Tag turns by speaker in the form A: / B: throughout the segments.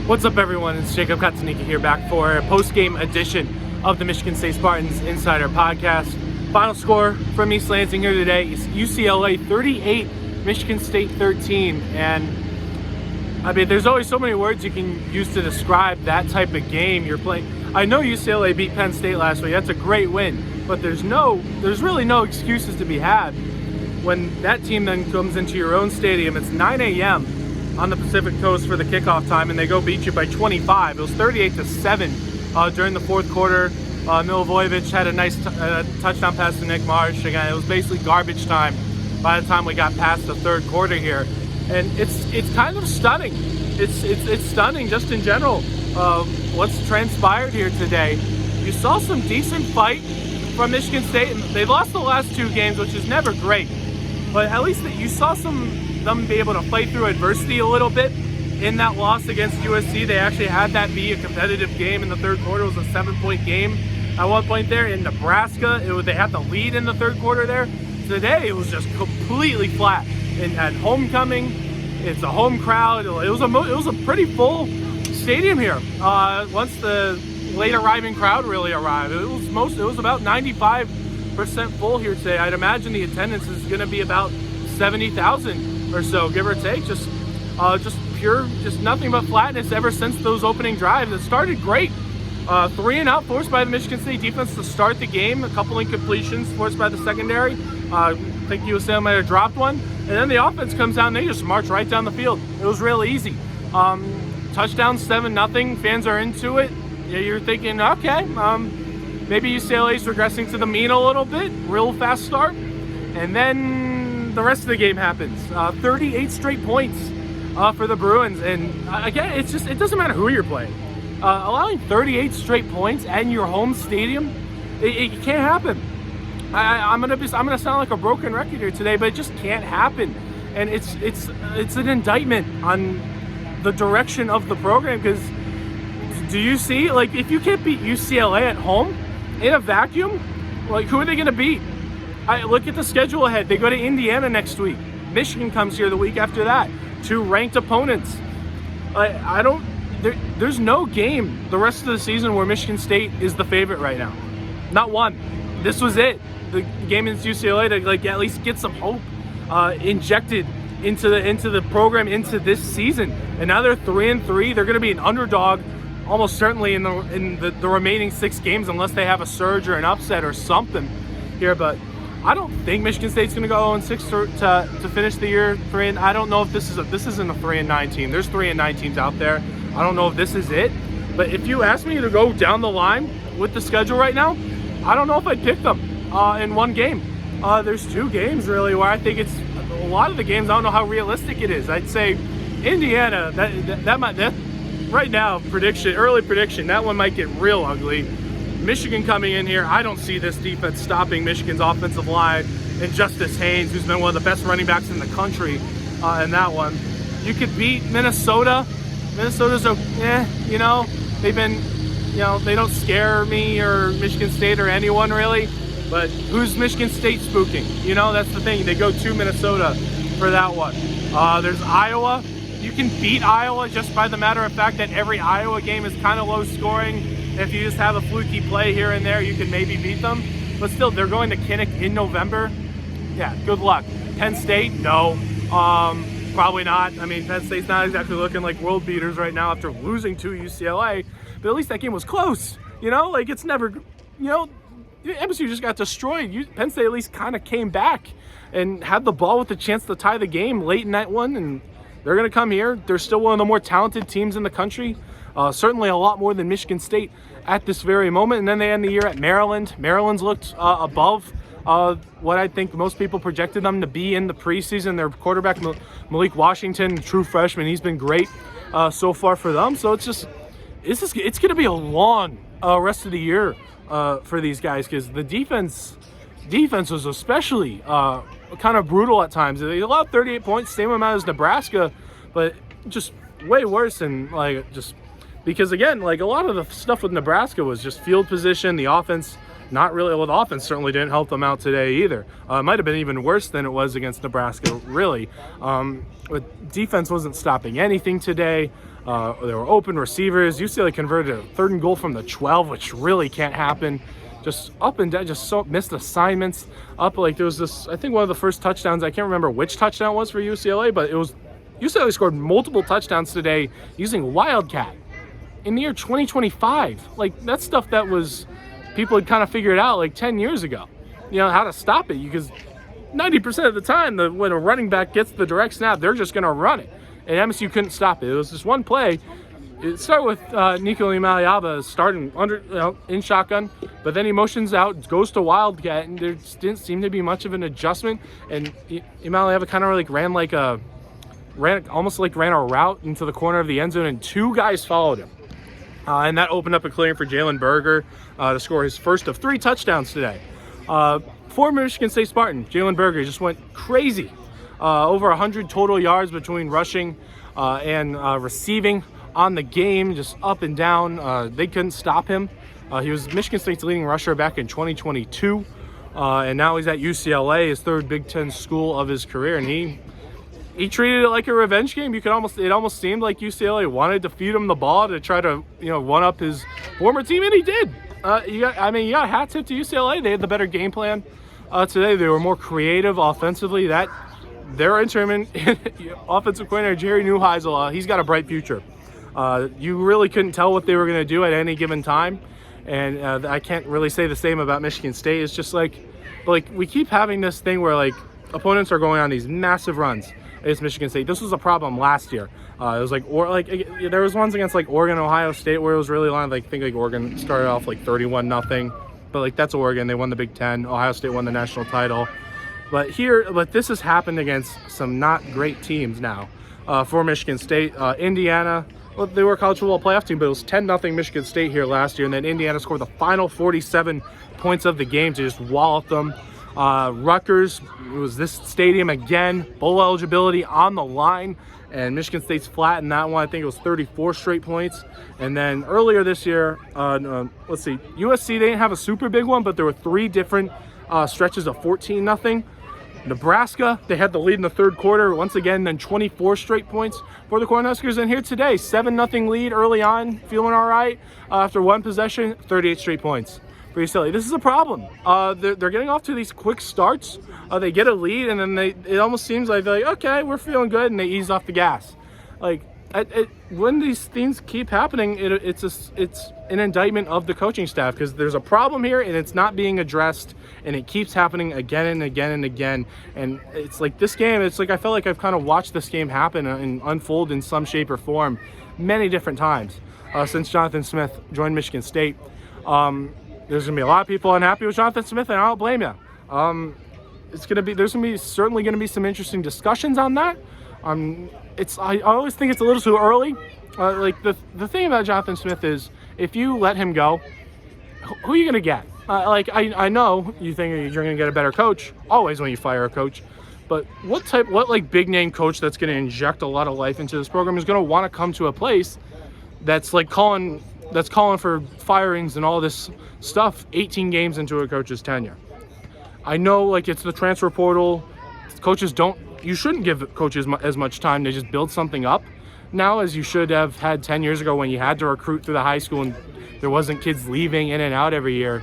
A: What's up, everyone? It's Jacob Katsunika here, back for a post-game edition of the Michigan State Spartans Insider Podcast. Final score from East Lansing here today is UCLA 38, Michigan State 13. And I mean, there's always so many words you can use to describe that type of game you're playing. I know UCLA beat Penn State last week. That's a great win, but there's really no excuses to be had when that team then comes into your own stadium. It's 9 a.m. on the Pacific Coast for the kickoff time, and they go beat you by 25. It was 38-7 during the fourth quarter. Milivojevic had a nice touchdown pass to Nick Marsh. Again, it was basically garbage time by the time we got past the third quarter here, and it's kind of stunning. It's stunning just in general. What's transpired here today? You saw some decent fight from Michigan State, and they lost the last two games, which is never great, but at least that you saw them be able to play through adversity a little bit in that loss against USC. They actually had that be a competitive game in the third quarter. It was a 7-point game at one point there. In Nebraska, they had the lead in the third quarter there. Today, it was just completely flat. And at homecoming, it's a home crowd. It was a pretty full stadium here. Once the late arriving crowd really arrived, it was about 95% full here today. I'd imagine the attendance is going to be about 70,000 or so, give or take. Just nothing but flatness ever since those opening drives. It started great. 3 and out forced by the Michigan State defense to start the game. A couple incompletions forced by the secondary. I think UCLA might have dropped one. And then the offense comes out and they just march right down the field. It was real easy. Touchdown 7-0. Fans are into it. You're thinking, okay, maybe UCLA's regressing to the mean a little bit. Real fast start. And then the rest of the game happens. 38 straight points for the Bruins. And again, it doesn't matter who you're playing. Allowing 38 straight points in your home stadium, it can't happen. I'm gonna sound like a broken record here today, but it just can't happen. And it's an indictment on the direction of the program, because do you see, like, if you can't beat UCLA at home in a vacuum, like, who are they gonna beat? Look at the schedule ahead. They go to Indiana next week. Michigan comes here the week after that. 2 ranked opponents. There's no game the rest of the season where Michigan State is the favorite right now. Not one. This was it. The game against UCLA to at least get some hope injected into the program, into this season. And now they're 3-3. They're going to be an underdog almost certainly in the remaining 6 games, unless they have a surge or an upset or something here. But I don't think Michigan State's going to go 0-6 to finish the year 3. I don't know if this isn't a 3-9 team. There's 3-9 teams out there. I don't know if this is it. But if you ask me to go down the line with the schedule right now, I don't know if I'd pick them in one game. There's 2 games really where I think it's a lot of the games. I don't know how realistic it is. I'd say Indiana. That right now early prediction. That one might get real ugly. Michigan coming in here, I don't see this defense stopping Michigan's offensive line and Justice Haynes, who's been one of the best running backs in the country in that one. You could beat Minnesota. Minnesota's they've been, they don't scare me or Michigan State or anyone really, but who's Michigan State spooking? That's the thing. They go to Minnesota for that one. There's Iowa. You can beat Iowa just by the matter of fact that every Iowa game is kind of low scoring. If you just have a fluky play here and there, you can maybe beat them. But still, they're going to Kinnick in November. Yeah, good luck. Penn State, no. Probably not. I mean, Penn State's not exactly looking like world beaters right now after losing to UCLA. But at least that game was close. It's never, MSU just got destroyed. Penn State at least kind of came back and had the ball with a chance to tie the game late in that one. And they're going to come here. They're still one of the more talented teams in the country. Certainly a lot more than Michigan State at this very moment. And then they end the year at Maryland. Maryland's looked above what I think most people projected them to be in the preseason. Their quarterback, Malik Washington, true freshman, he's been great so far for them. So it's going to be a long rest of the year for these guys, because the defense was especially kind of brutal at times. They allowed 38 points, same amount as Nebraska, but just way worse. And because again, a lot of the stuff with Nebraska was just field position. The offense not really, well, the offense certainly didn't help them out today either. It might have been even worse than it was against Nebraska, really. But defense wasn't stopping anything today. There were open receivers. UCLA converted a 3rd and goal from the 12, which really can't happen. Just up and down, just so missed assignments. There was this, I think one of the first touchdowns, I can't remember which touchdown was for UCLA, but it was UCLA scored multiple touchdowns today using Wildcat in the year 2025. That's stuff that was, people had kind of figured out 10 years ago, how to stop it, because 90% of the time, when a running back gets the direct snap, they're just going to run it. And MSU couldn't stop it. It was just one play. It started with Nico Imaliaba starting in shotgun, but then he motions out, goes to Wildcat, and there just didn't seem to be much of an adjustment. And Imaliaba kind of ran a route into the corner of the end zone, and 2 guys followed him. And that opened up a clearing for Jalen Berger to score his first of 3 touchdowns today. Former Michigan State Spartan, Jalen Berger, just went crazy. Over 100 total yards between rushing and receiving on the game, just up and down. They couldn't stop him. He was Michigan State's leading rusher back in 2022, and now he's at UCLA, his 3rd Big Ten school of his career, and he treated it like a revenge game. It almost seemed like UCLA wanted to feed him the ball to try to one up his former team, and he did. You got a hat tip to UCLA. They had the better game plan today. They were more creative offensively. Their interim offensive coordinator, Jerry Neuheisel, he's got a bright future. You really couldn't tell what they were going to do at any given time. And I can't really say the same about Michigan State. It's just we keep having this thing where opponents are going on these massive runs against Michigan State. This was a problem last year. It was there was ones against Oregon, Ohio State where it was really long. I think Oregon started off 31-0, but that's Oregon. They won the Big Ten. Ohio State won the national title. But this has happened against some not great teams now. For Michigan State, Indiana, they were a college football playoff team, but it was 10-0 Michigan State here last year, and then Indiana scored the final 47 points of the game to just wallop them. Rutgers, it was this stadium again, bowl eligibility on the line, and Michigan State's flat in that one. I think it was 34 straight points. And then earlier this year, USC, they didn't have a super big one, but there were 3 different stretches of 14-0. Nebraska, they had the lead in the 3rd quarter once again, then 24 straight points for the Cornhuskers. And here today, 7-0 lead early on, feeling all right. After 1 possession, 38 straight points for UCLA. This is a problem. They're getting off to these quick starts. They get a lead, and then it almost seems like they're okay, we're feeling good, and they ease off the gas. When these things keep happening, it's an indictment of the coaching staff, because there's a problem here and it's not being addressed, and it keeps happening again and again and again. And it's this game, I felt like I've kind of watched this game happen and unfold in some shape or form many different times since Jonathan Smith joined Michigan State. There's going to be a lot of people unhappy with Jonathan Smith, and I don't blame you. There's certainly going to be some interesting discussions on that. I always think it's a little too early. The thing about Jonathan Smith is, if you let him go, who are you going to get? I know you think you're going to get a better coach always when you fire a coach, but what big name coach that's going to inject a lot of life into this program is going to want to come to a place that's calling for firings and all this stuff 18 games into a coach's tenure? I know it's the transfer portal. You shouldn't give coaches as much time to just build something up now as you should have had 10 years ago when you had to recruit through the high school and there wasn't kids leaving in and out every year.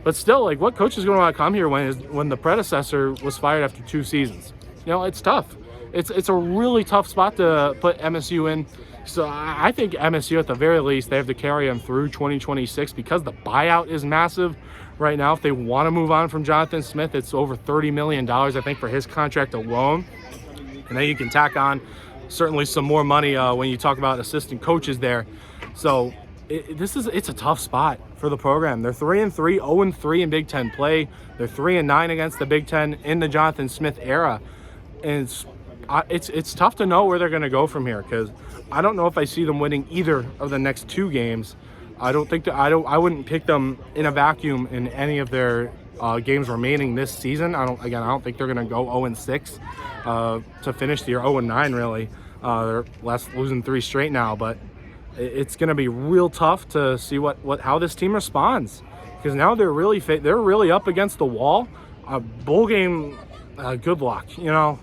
A: But still, what coach is going to want to come here when the predecessor was fired after 2 seasons? It's tough. It's a really tough spot to put MSU in. So I think MSU, at the very least, they have to carry them through 2026 because the buyout is massive right now. If they want to move on from Jonathan Smith, it's over $30 million, I think, for his contract alone. And then you can tack on certainly some more money when you talk about assistant coaches there. So it's a tough spot for the program. They're 3-3, 0-3 in Big Ten play. They're 3-9 against the Big Ten in the Jonathan Smith era. And it's tough to know where they're going to go from here, because I don't know if I see them winning either of the next 2 games. I wouldn't pick them in a vacuum in any of their games remaining this season. I don't think they're going to go 0-6 to finish the year. 0-9 really. They're losing 3 straight now, but it's going to be real tough to see how this team responds, because now they're really up against the wall. Bowl game, good luck.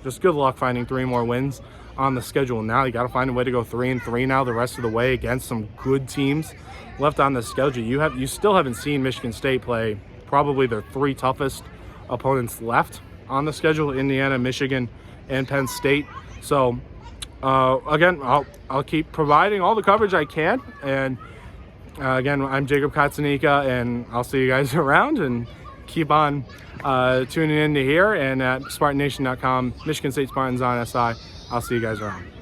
A: Just good luck finding 3 more wins. on the schedule now. You got to find a way to go 3-3 now the rest of the way against some good teams left on the schedule. You still haven't seen Michigan State play probably their 3 toughest opponents left on the schedule: Indiana, Michigan, and Penn State. So again, I'll keep providing all the coverage I can. And again, I'm Jacob Katsanika, and I'll see you guys around, and keep on tuning in to here and at SpartanNation.com, Michigan State Spartans on SI. I'll see you guys around.